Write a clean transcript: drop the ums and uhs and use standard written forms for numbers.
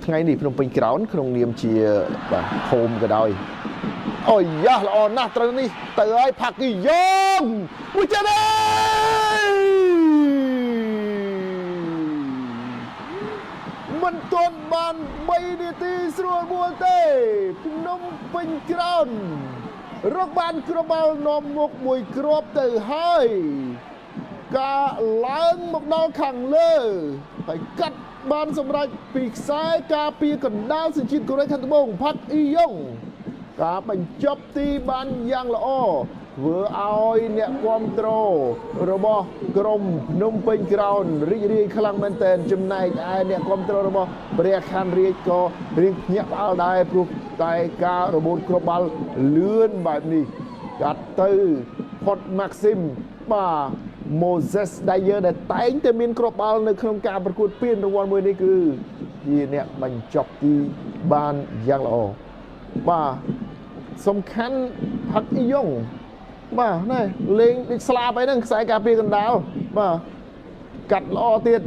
ថ្ងៃនេះភ្នំពេញក្រោនក្នុងនាមជាបាទហូមក៏ដោយអូយ៉ាល្អណាស់ត្រូវនេះទៅហើយផាគីយ៉ងមួយចាទេមិនទាន់បាន3នាទីស្រួលបួលទេភ្នំពេញក្រោនរកបានគ្រាប់បាល់នាំមុខមួយគ្រាប់ទៅហើយការឡើងមកដល់ខាងលើហើយកាត់បានសម្រេចពីខ្សែការពារកណ្ដាលសញ្ជាតិកូរ៉េខាងត្បូងផាក់អ៊ីយ៉ុងការបញ្ចប់ទីបានយ៉ាងល្អធ្វើឲ្យអ្នកគាំទ្ររបស់ក្រុមភ្នំពេញក្រោនរីករាយខ្លាំងមែនទែនចំណែកឯអ្នកគាំទ្ររបស់ព្រះខ័នរាជក៏រៀងភ្ញាក់ផ្អើលដែរព្រោះតែការរបូតគ្រាប់បាល់លឿនបែបនេះកាត់ទៅផុតម៉ាក់ស៊ីមបាទ Moses Dyer ដែលតែងតែមានគ្រាប់បាល់នៅក្នុងការប្រកួតពានរង្វាន់មួយនេះគឺជាអ្នកបញ្ចប់ទីបានយ៉ាងល្អបាទសំខាន់ផាក់អ៊ីយ៉ុងបាទណែលេងដូចស្លាប់អីហ្នឹងខ្សែការពារកណ្ដាលបាទកាត់ល្អទៀត